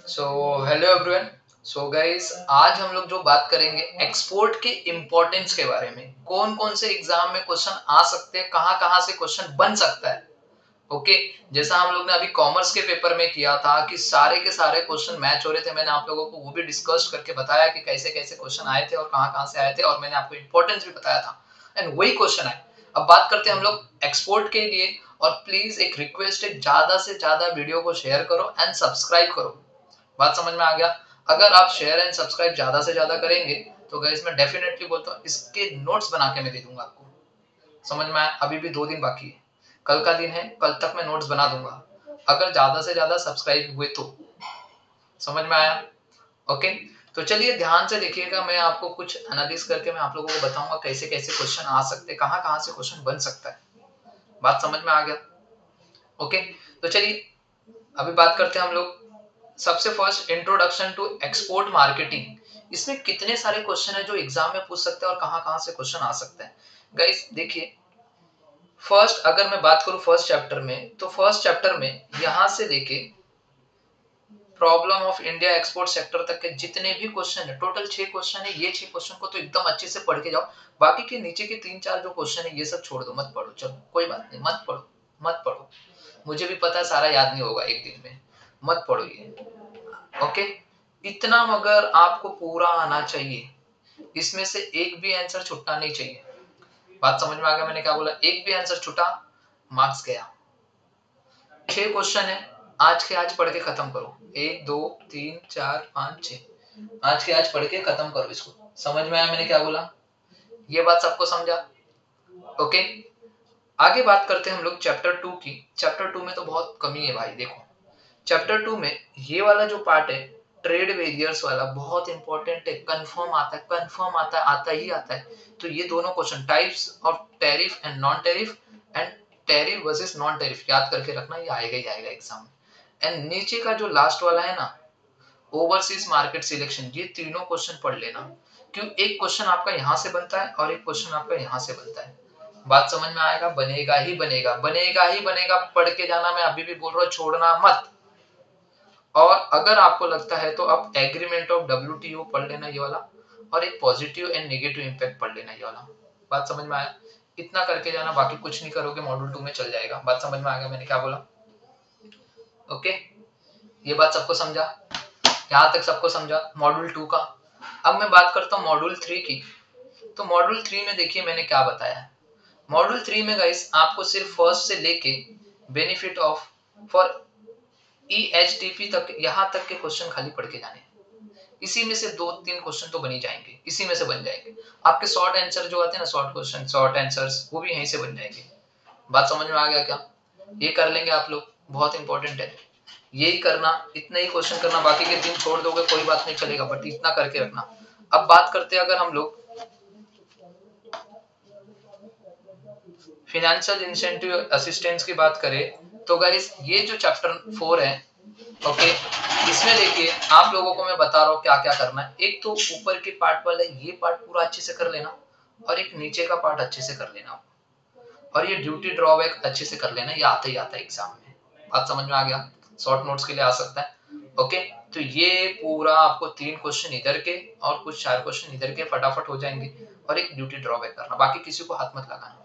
So hello everyone. So guys, आज हम लोग जो बात करेंगे एक्सपोर्ट के इम्पोर्टेंस के बारे में। कौन कौन से एग्जाम में क्वेश्चन आ सकते हैं, कहाँ कहाँ से क्वेश्चन बन सकता है। ओके, जैसा हम लोग ने अभी कॉमर्स के पेपर में किया था कि सारे के सारे क्वेश्चन मैच हो रहे थे। मैंने आप लोगों को वो भी डिस्कस करके बताया कि कैसे कैसे क्वेश्चन आए थे और कहाँ कहाँ से आए थे, और मैंने आपको इम्पोर्टेंस भी बताया था एंड वही क्वेश्चन आए। अब बात करते हैं हम लोग एक्सपोर्ट के लिए, और प्लीज एक रिक्वेस्ट है, ज्यादा से ज्यादा वीडियो को शेयर करो एंड सब्सक्राइब करो। बात समझ में आ गया? अगर आप शेयर एंड सब्सक्राइब ज्यादा से ज्यादा करेंगे तो गाइस मैं डेफिनेटली बोलता हूँ इसके नोट्स बना के मैं दे दूंगा आपको। समझ में आया? अभी भी 2 दिन बाकी है, कल का दिन है, कल तक मैं नोट्स बना दूंगा अगर ज्यादा से ज्यादा सब्सक्राइब हुए तो। समझ में आया? ओके, तो चलिए ध्यान से देखिएगा। मैं आपको कुछ एनालिस करके मैं आप लोगों को बताऊंगा कैसे कैसे क्वेश्चन आ सकते हैं, कहाँ कहाँ से क्वेश्चन बन सकता है। बात समझ में आ गया? ओके, तो चलिए अभी बात करते हैं हम लोग। सबसे first, introduction to export marketing. इसमें कितने सारे क्वेश्चन है जो एग्जाम में पूछ सकते हैं और कहां कहां से क्वेश्चन आ सकते हैं। गाइस देखिए, फर्स्ट अगर मैं बात करूं फर्स्ट चैप्टर में, तो फर्स्ट चैप्टर में यहां से लेके problem of India export sector तक के जितने भी क्वेश्चन है, टोटल 6 क्वेश्चन है। ये 6 क्वेश्चन को तो एकदम अच्छे से पढ़ के जाओ। बाकी के नीचे के 3-4 जो क्वेश्चन है ये सब छोड़ दो, मत पढ़ो। चलो कोई बात नहीं, मत पढ़ो, मत पढ़ो। मुझे भी पता है सारा याद नहीं होगा एक दिन में, मत पढ़ो ये। ओके, इतना मगर आपको पूरा आना चाहिए। इसमें से एक भी आंसर छूटना नहीं चाहिए। बात समझ में आ गया मैंने क्या बोला? एक भी आंसर छूटा, मार्क्स गया। 6 क्वेश्चन है, आज के आज पढ़ के खत्म करो। 1 2 3 4 5 6, आज के आज पढ़ के खत्म करो इसको। समझ में आया मैंने क्या बोला? ये बात सबको समझा? ओके, आगे बात करते हैं हम लोग चैप्टर 2 की। चैप्टर 2 में तो बहुत कमी है भाई। देखो चैप्टर 2 में ये वाला जो पार्ट है, ट्रेड वेरियर्स वाला, बहुत इंपॉर्टेंट है। कंफर्म आता है, कंफर्म आता है, आता ही आता है। तो ये दोनों question, types of tariff and non tariff and tariff versus non tariff, याद करके रखना, ये आएगा ही आएगा एग्जाम में। एंड नीचे का जो लास्ट वाला है ना, ओवरसीज मार्केट सिलेक्शन, ये तीनों क्वेश्चन पढ़ लेना। क्यों? एक क्वेश्चन आपका यहाँ से बनता है और एक क्वेश्चन आपका यहाँ से बनता है। बात समझ में आएगा? बनेगा ही बनेगा, बनेगा ही बनेगा। पढ़ के जाना, मैं अभी भी बोल रहा हूँ, छोड़ना मत। और अगर आपको लगता है तो आप एग्रीमेंट ऑफ डब्ल्यूटीओ पढ़ लेना ये वाला, और एक पॉजिटिव एंड नेगेटिव इंपैक्ट पढ़ लेना ये वाला। बात समझ में आया? इतना करके जाना, बाकी कुछ नहीं करोगे मॉड्यूल 2 में चल जाएगा। बात समझ में आ गया मैंने क्या बोला? ओके, ये बात सबको समझा? यहाँ तक सबको समझा मॉड्यूल 2 का? अब मैं बात करता हूँ मॉड्यूल 3 की। तो मॉड्यूल 3 में देखिए मैंने क्या बताया है। मॉड्यूल 3 में गाइस आपको सिर्फ फर्स्ट से लेके बेनिफिट ऑफ फॉर EHTP तक, यहाँ तक के क्वेश्चन खाली पढ़ के जाने। इसी में से 2-3 क्वेश्चन तो बन ही जाएंगे, इसी में से बन जाएंगे। आपके शॉर्ट आंसर जो आते हैं ना, शॉर्ट क्वेश्चन, शॉर्ट आंसर्स, वो भी यहीं से बन जाएंगे। बात समझ में आ गया क्या? ये कर लेंगे आप लोग, बहुत इंपॉर्टेंट है। यही करना, इतना ही क्वेश्चन करना, बाकी के 3 छोड़ दोगे कोई बात नहीं, चलेगा, बट इतना करके रखना। अब बात करते हैं अगर हम लोग फाइनेंशियल इंसेंटिव असिस्टेंस की बात करें, तो गाइस ये जो चैप्टर 4 है, ओके, इसमें देखिए आप लोगों को मैं बता रहा हूँ क्या क्या करना है। एक तो ऊपर के पार्ट वाला ये पार्ट पूरा अच्छे से कर लेना, और एक नीचे का पार्ट अच्छे से कर लेना, और ये ड्यूटी ड्रॉबैक अच्छे से कर लेना। ये आता ही आता है एग्जाम में। बात समझ में आ गया? शॉर्ट नोट्स के लिए आ सकता है। ओके, तो ये पूरा आपको 3 क्वेश्चन इधर के और कुछ 4 क्वेश्चन इधर के फटाफट हो जाएंगे, और एक ड्यूटी ड्रॉबैक करना, बाकी किसी को हाथ मत लगाना।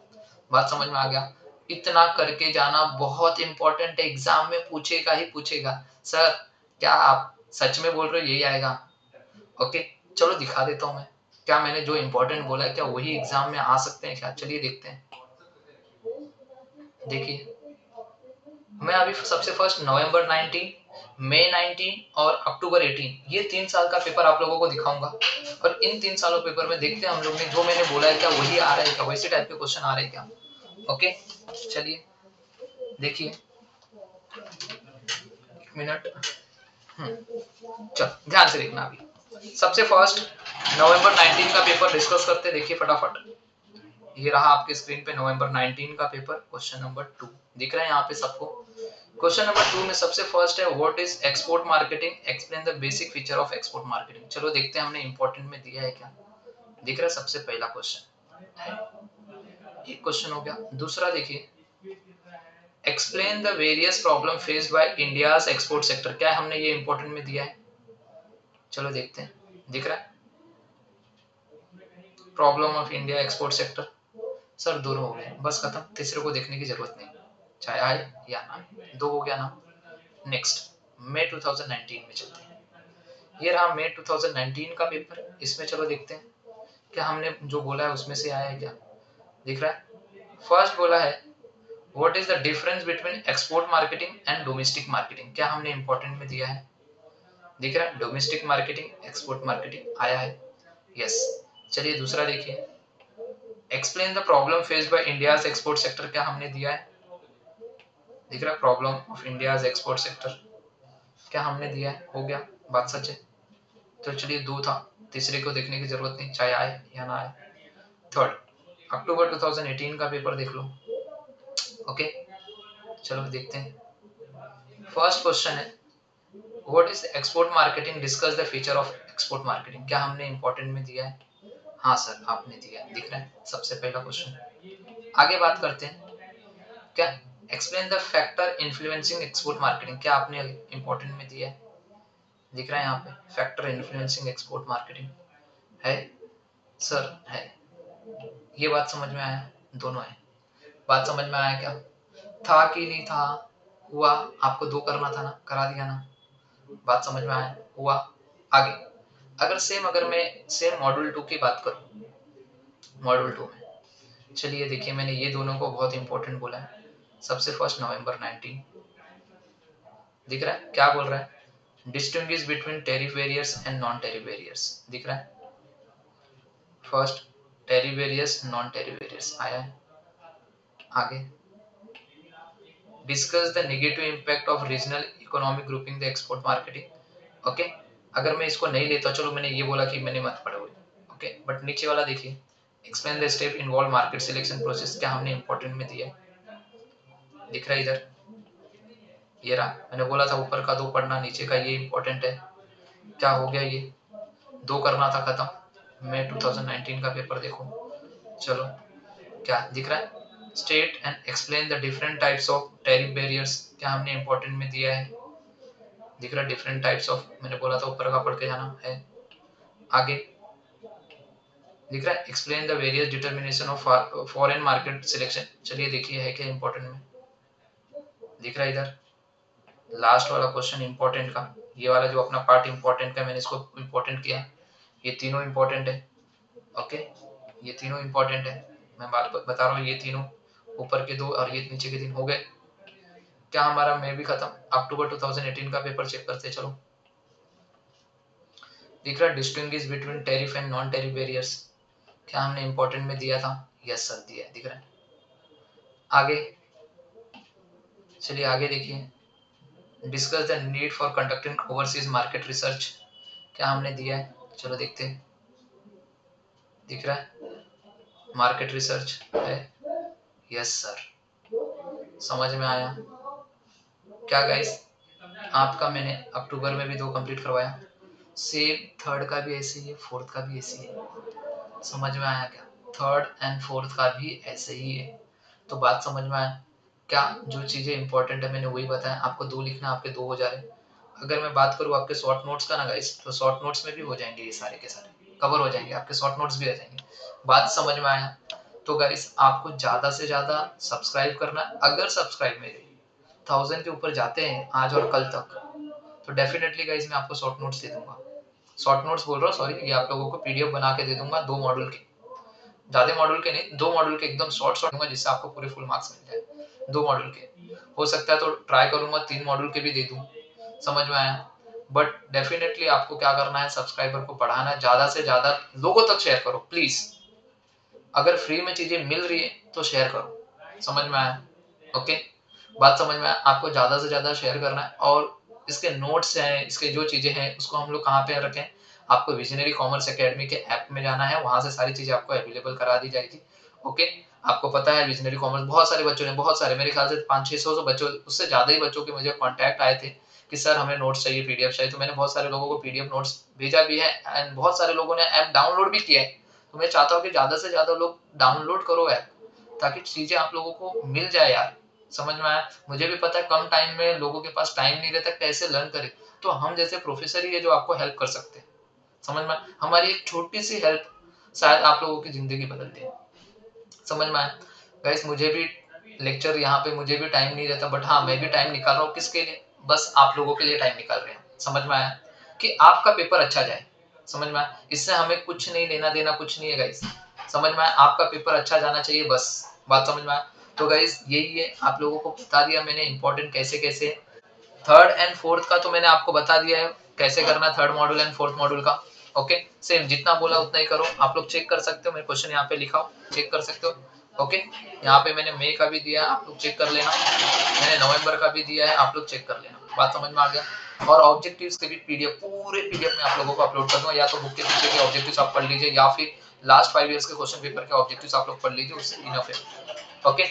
बात समझ में आ गया? इतना करके जाना, बहुत इंपॉर्टेंट है, एग्जाम में पूछेगा ही पूछेगा। सर क्या आप सच में बोल रहे हो यही आएगा? ओके, चलो दिखा देता हूं मैं, क्या मैंने जो इंपॉर्टेंट बोला है क्या वही एग्जाम में आ सकते हैं क्या? चलिए देखते हैं। देखिए मैं अभी सबसे फर्स्ट नवंबर 19, मई 19 और अक्टूबर 18, ये 3 साल का पेपर आप लोगों को दिखाऊंगा। और इन 3 सालों पेपर में देखते हैं हम लोग ने जो मैंने बोला है क्या वही आ रहा है क्या, वैसे टाइप के क्वेश्चन आ रहे हैं क्या। ओके, चलिए देखिए, 1 मिनट। चल ध्यान से देखना। अभी सबसे फर्स्ट नवंबर 19 का पेपर डिस्कस करते, देखिए फटाफट। ये रहा आपके स्क्रीन पे नवंबर 19 का पेपर, क्वेश्चन नंबर 2 दिख रहा है यहाँ पे सबको। क्वेश्चन नंबर 2 में सबसे फर्स्ट है, what is export marketing, explain the basic feature of export marketing. चलो देखते हैं हमने इंपॉर्टेंट में दिया है क्या। दिख रहा है सबसे पहला क्वेश्चन है, एक क्वेश्चन हो गया। दूसरा देखिए, explain the various problem faced by India's export sector, क्या हमने ये इंपॉर्टेंट में दिया है? चलो देखते हैं, दिख रहा है problem of India export sector. Sir दोनों हो गए, बस खत्म, तीसरे को देखने की जरूरत नहीं, चाहे आए या ना आए, दो हो गया ना। नेक्स्ट मई 2019 में चलते हैं। ये रहा मई 2019 का पेपर, इसमें चलो देखते हैं क्या हमने जो बोला है उसमें से आया है क्या। दिख रहा है फर्स्ट बोला है what is the difference between export marketing and domestic marketing, क्या हमने इंपॉर्टेंट में दिया है? दिख रहा है डोमेस्टिक मार्केटिंग एक्सपोर्ट मार्केटिंग आया है, यस। चलिए दूसरा देखिए, explain the problem faced by India's export sector, क्या हमने दिया है? दिख रहा है problem of India's export sector, क्या हमने दिया है? हो गया, बात सच है। तो चलिए दो था, तीसरे को देखने की जरूरत नहीं, चाहे आए या ना आए। थर्ड अक्टूबर 2018 का पेपर देख लो, ओके। चलो देखते हैं। फर्स्ट क्वेश्चन है what is export marketing, discuss the feature of export marketing, क्या हमने इंपॉर्टेंट में दिया है? हाँ सर आपने दिया है, दिख रहा है सबसे पहला क्वेश्चन। आगे बात करते हैं, क्या explain the factor influencing export marketing, क्या आपने इंपॉर्टेंट में दिया है? दिख रहा है यहाँ पे फैक्टर इन्फ्लुएंसिंग एक्सपोर्ट मार्केटिंग है सर, है। ये बात समझ में आया? दोनों है, बात समझ में आया क्या? था कि नहीं था, हुआ, आपको दो करना था ना, करा दिया ना, बात समझ में आया? हुआ। आगे अगर मैं सेम मॉड्यूल 2 की बात करूं, मॉड्यूल 2 में चलिए देखिए, मैंने ये दोनों को बहुत इंपॉर्टेंट बोला है। सबसे फर्स्ट नवंबर 19, दिख रहा है क्या बोल रहा है? Distinguish between tariff barriers and non tariff barriers, दिख रहा है first tariff barriers non tariff barriers आया है। आगे discuss the negative impact of regional economic grouping the export marketing, okay. अगर मैं इसको नहीं लेता, चलो मैंने ये बोला कि मैंने मत पढ़े हुए, ओके, बट नीचे वाला देखिए, explain the step involve market selection process, क्या हमने इंपॉर्टेंट में दिया है? दिख रहा है इधर, ये रहा, मैंने बोला था ऊपर का दो पढ़ना, नीचे का ये इंपॉर्टेंट है। क्या हो गया, ये दो करना था, खत्म। मैं 2019 का पेपर देखो, चलो क्या दिख रहा है? State and explain the different types of tariff barriers, क्या हमने इंपॉर्टेंट में दिया है? दिख रहा है डिफरेंट टाइप्स ऑफ, मैंने बोला था ऊपर का पढ़ के जाना है। आगे दिख रहा है explain the various determination of foreign market selection, चलिए देखिए है क्या इंपॉर्टेंट में। दिख रहा है इधर लास्ट वाला क्वेश्चन इंपॉर्टेंट का, ये वाला जो अपना पार्ट इंपॉर्टेंट का मैंने इसको इंपॉर्टेंट किया है, ये तीनों इंपॉर्टेंट है, ओके। ये तीनों इंपॉर्टेंट है, मैं बात बता रहा हूँ, ये तीनों ऊपर के दो और ये नीचे के तीन हो गए। क्या हमारा मैं भी खत्म। अक्टूबर 2018 का पेपर चेक करते चलो। दिख रहा है distinguish between tariff and non tariff barriers, क्या हमने इंपॉर्टेंट में दिया था? यस सर दिया है, दिख रहा है। आगे चलिए आगे देखिए, discuss the need for conducting overseas market research, क्या हमने दिया है? चलो देखते हैं। दिख रहा है मार्केट रिसर्च है, यस सर, समझ में आया क्या गाइस? आपका मैंने अक्टूबर में भी दो कंप्लीट करवाया, सेम थर्ड का भी ऐसे ही है, फोर्थ का भी ऐसे ही है, समझ में आया क्या? थर्ड एंड फोर्थ का भी ऐसे ही है, तो बात समझ में आया क्या? जो चीजें इंपॉर्टेंट है मैंने वही बताया, आपको दो लिखना, आपके दो हो जा रहे हैं। अगर मैं बात करूँ आपके शॉर्ट नोट्स का ना गाइस, तो शॉर्ट नोट्स में भी हो जाएंगे, ये सारे के सारे कवर हो जाएंगे, आपके शॉर्ट नोट्स भी आ जाएंगे। बात समझ में आया? तो गाइस आपको ज्यादा से ज्यादा सब्सक्राइब करना, अगर सब्सक्राइब मेरे 1000 के ऊपर जाते हैं आज और कल तक, तो डेफिनेटली गाइस मैं आपको शॉर्ट नोट्स दे दूंगा। शॉर्ट नोट्स बोल रहा हूँ, सॉरी, ये आप लोगों को पीडीएफ बना के दे दूंगा, दो मॉड्यूल के, ज्यादा मॉड्यूल के नहीं, दो मॉड्यूल के एकदम शॉर्ट शॉर्ट दूंगा, जिससे आपको पूरे फुल मार्क्स मिल जाए। दो मॉड्यूल के हो सकता है तो ट्राई करूंगा 3 मॉड्यूल के भी दे दूं, समझ में आया? बट डेफिनेटली आपको क्या करना है, सब्सक्राइबर को बढ़ाना है, ज्यादा से ज्यादा लोगों तक शेयर करो प्लीज। अगर फ्री में चीजें मिल रही है तो शेयर करो, समझ में आया? ओके, बात समझ में आया? आपको ज्यादा से ज्यादा शेयर करना है, और इसके नोट्स हैं, इसके जो चीजें हैं उसको हम लोग कहाँ पे रखें, आपको विजनरी कॉमर्स एकेडमी के ऐप में जाना है, वहां से सारी चीजें आपको अवेलेबल करा दी जाएगी, ओके। आपको पता है विजनरी कॉमर्स बहुत सारे बच्चों ने, बहुत सारे, मेरे ख्याल से 500-600 बच्चों, उससे ज्यादा ही बच्चों के मुझे कॉन्टैक्ट आए थे कि सर हमें नोट्स चाहिए, पीडीएफ चाहिए, तो मैंने बहुत सारे लोगों को पीडीएफ नोट्स भेजा भी है, एंड बहुत सारे लोगों ने ऐप डाउनलोड भी किया है। तो मैं चाहता हूँ कि ज्यादा से ज्यादा लोग डाउनलोड करो ऐप, ताकि चीजें आप लोगों को मिल जाए यार, समझ में आया? मुझे भी पता है कम टाइम में लोगों के पास टाइम नहीं रहता, कैसे लर्न करें, तो हम जैसे प्रोफेसर ही है जो आपको हेल्प कर सकते हैं। समझ में? हमारी एक छोटी सी हेल्प शायद आप लोगों की जिंदगी बदल दे। समझ में आया? गाइस मुझे भी लेक्चर यहाँ पे मुझे भी टाइम नहीं रहता, बट हाँ मैं भी टाइम निकाल रहा हूँ, किसके लिए? बस आप लोगों के लिए टाइम निकाल रहे हैं। समझ में आया? कि आपका पेपर अच्छा जाए। समझ में आया? इससे हमें कुछ नहीं लेना देना, कुछ नहीं है गाइस। समझ में आया? आपका पेपर अच्छा जाना चाहिए, बस। बात समझ में आया? तो गाइस यही है, आप लोगों को बता दिया मैंने इंपॉर्टेंट कैसे कैसे। थर्ड एंड फोर्थ का तो मैंने आपको बता दिया है कैसे करना, third module and fourth module का। ओके, सेम जितना बोला उतना ही करो। आप लोग चेक कर सकते हो, मेरे क्वेश्चन यहाँ पे लिखा हो, चेक कर सकते हो। ओके, यहाँ पे मैंने मई का भी दिया है, आप लोग चेक कर लेना। मैंने नवंबर का भी दिया है, आप लोग चेक कर लेना। बात समझ में आ गया? और ऑब्जेक्टिव्स के भी पीडीएफ, पूरे पीडीएफ में आप लोगों को अपलोड कर दूंगा, या तो बुक के पीछे के ऑब्जेक्टिव्स आप पढ़ लीजिए, या फिर लास्ट 5 इयर्स के क्वेश्चन पेपर के ऑब्जेक्टिव्स आप लोग पढ़ लीजिए, उससे इनफ है। ओके,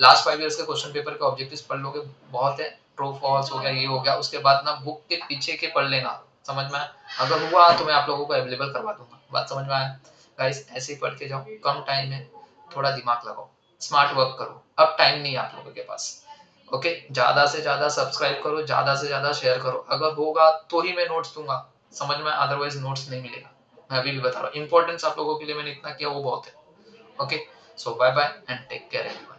लास्ट 5 इयर्स के क्वेश्चन पेपर के ऑब्जेक्टिव्स पढ़ लोगे, बहुत है। ट्रू फॉल्स हो गया, ये हो गया, उसके बाद ना बुक के पीछे के पढ़ लेना। समझ में आया? अगर हुआ तो मैं आप लोगों को अवेलेबल करवा दूंगा। बात समझ में आया? गाइस ऐसे ही पढ़ते जाओ, कम टाइम में थोड़ा दिमाग लगाओ, स्मार्ट वर्क करो। अब टाइम नहीं है आप लोगों के पास। ओके, ज्यादा से ज्यादा सब्सक्राइब करो, ज्यादा से ज्यादा शेयर करो, अगर होगा तो ही मैं नोट्स दूंगा। समझ में? अदरवाइज नोट्स नहीं मिलेगा। मैं अभी भी बता रहा हूँ, इंपॉर्टेंस आप लोगों के लिए मैंने इतना किया वो बहुत है। Okay, so bye bye and take care everyone.